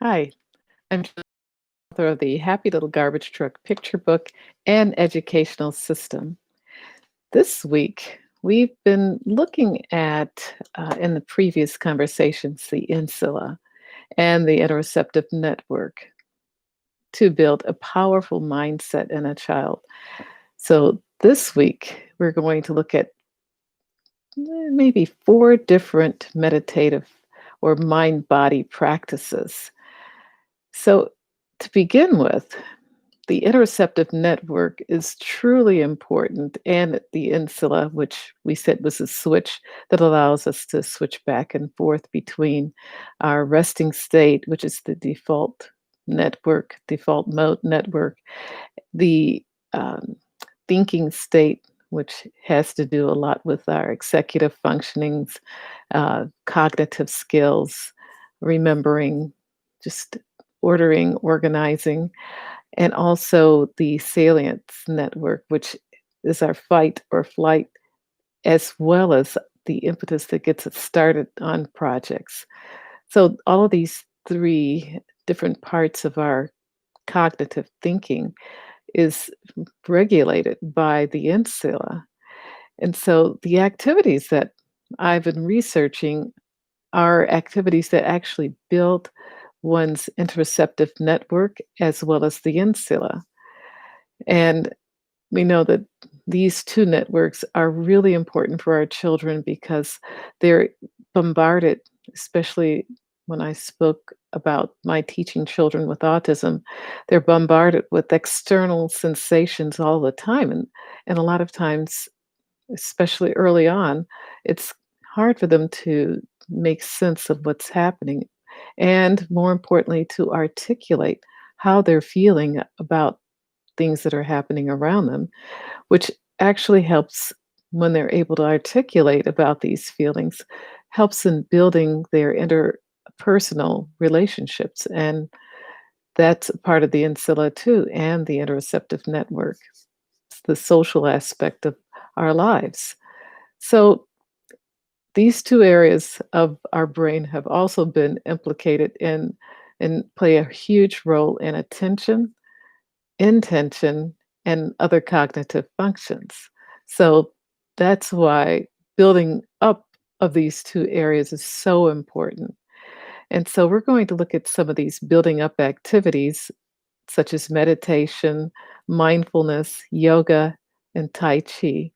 Hi, I'm the author of the Happy Little Garbage Truck picture book and educational system. This week, we've been looking at, in the previous conversations, the insula and the interoceptive network to build a powerful mindset in a child. So this week, we're going to look at maybe four different meditative or mind body practices. So, to begin with, the interoceptive network is truly important, and the insula, which we said was a switch that allows us to switch back and forth between our resting state, which is the default mode network, the um, thinking state, which has to do a lot with our executive functionings, cognitive skills, remembering, just ordering, organizing, and also the salience network, which is our fight or flight, as well as the impetus that gets us started on projects. So, all of these three different parts of our cognitive thinking is regulated by the insula. And so, the activities that I've been researching are activities that actually build one's interoceptive network as well as the insula. And we know that these two networks are really important for our children because they're bombarded, especially when I spoke about my teaching children with autism, they're bombarded with external sensations all the time. And a lot of times, especially early on, it's hard for them to make sense of what's happening. And more importantly, to articulate how they're feeling about things that are happening around them, which actually helps when they're able to articulate about these feelings, helps in building their interpersonal relationships. And that's a part of the insula too, and the interoceptive network. It's the social aspect of our lives. So these two areas of our brain have also been implicated in and play a huge role in attention, intention, and other cognitive functions. So that's why building up of these two areas is so important. And so we're going to look at some of these building up activities, such as meditation, mindfulness, yoga, and Tai Chi.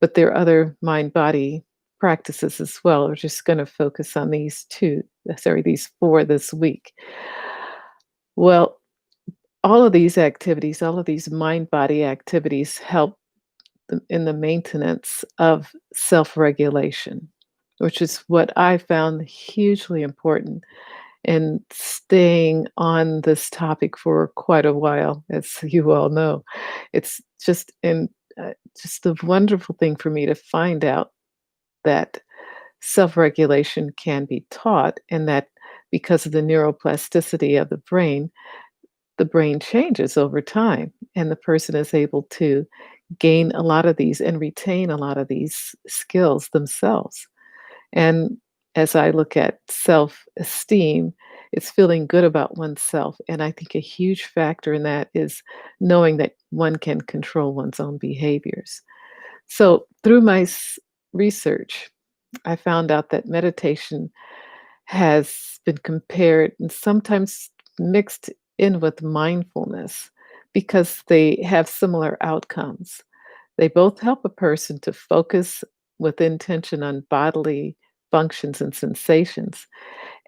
But there are other mind body practices as well. We're just going to focus on these four this week. Well, all of these activities, all of these mind body activities help in the maintenance of self regulation, which is what I found hugely important in staying on this topic for quite a while, as you all know. It's just a wonderful thing for me to find out that self regulation can be taught, and that because of the neuroplasticity of the brain changes over time, and the person is able to gain a lot of these and retain a lot of these skills themselves. And as I look at self esteem, it's feeling good about oneself. And I think a huge factor in that is knowing that one can control one's own behaviors. So, through my research, I found out that meditation has been compared and sometimes mixed in with mindfulness because they have similar outcomes. They both help a person to focus with intention on bodily functions and sensations,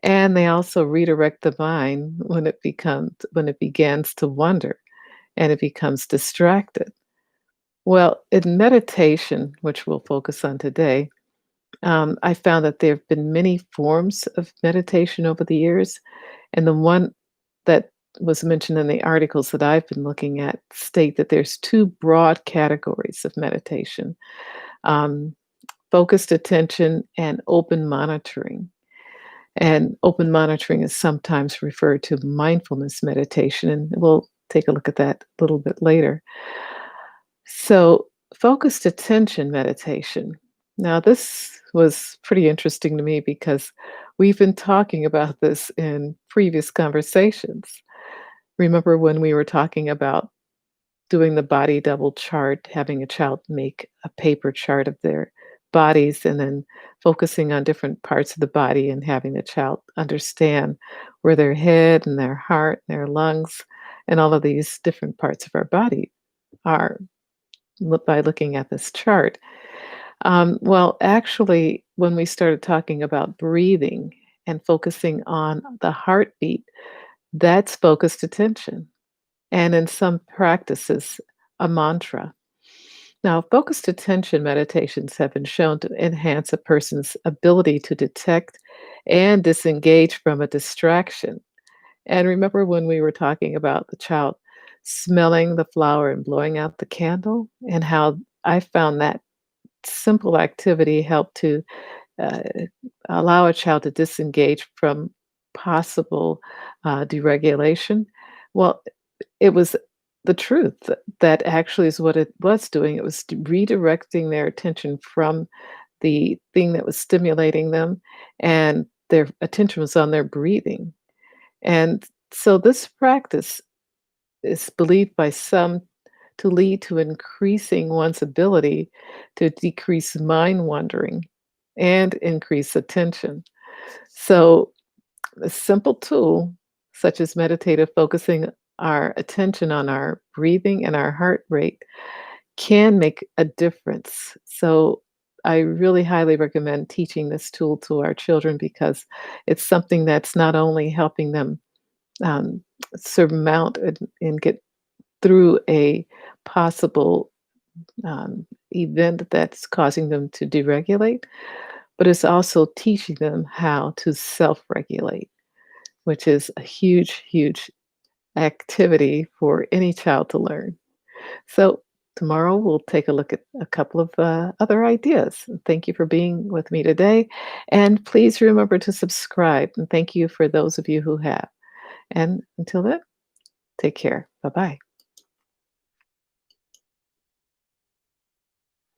and they also redirect the mind when it begins to wander and it becomes distracted. Well, in meditation, which we'll focus on today, I found that there have been many forms of meditation over the years, and the one that was mentioned in the articles that I've been looking at state that there's two broad categories of meditation: um, focused attention and open monitoring. And open monitoring is sometimes referred to mindfulness meditation, and we'll take a look at that a little bit later. So, focused attention meditation. Now, this was pretty interesting to me because We've been talking about this in previous conversations. Remember when we were talking about doing the body double chart, having a child make a paper chart of their bodies and then focusing on different parts of the body and having the child understand where their head and their heart, their lungs, and all of these different parts of our body are by looking at this chart. Well, actually, when we started talking about breathing and focusing on the heartbeat, that's focused attention. And in some practices, a mantra. Now, focused attention meditations have been shown to enhance a person's ability to detect and disengage from a distraction. And remember when we were talking about the child smelling the flower and blowing out the candle, and how I found that simple activity helped to uh, allow a child to disengage from possible deregulation? Well, it was the truth that actually is what it was doing. It was redirecting their attention from the thing that was stimulating them, and their attention was on their breathing. And so, this practice is believed by some to lead to increasing one's ability to decrease mind wandering and increase attention. So, a simple tool such as meditative focusing our attention on our breathing and our heart rate can make a difference. So, I really highly recommend teaching this tool to our children because it's something that's not only helping them um, surmount and get through a possible event that's causing them to deregulate, but it's also teaching them how to self regulate, which is a huge, huge activity for any child to learn. So, tomorrow we'll take a look at a couple of other ideas. Thank you for being with me today. And please remember to subscribe. And thank you for those of you who have. And until then, take care. Bye bye.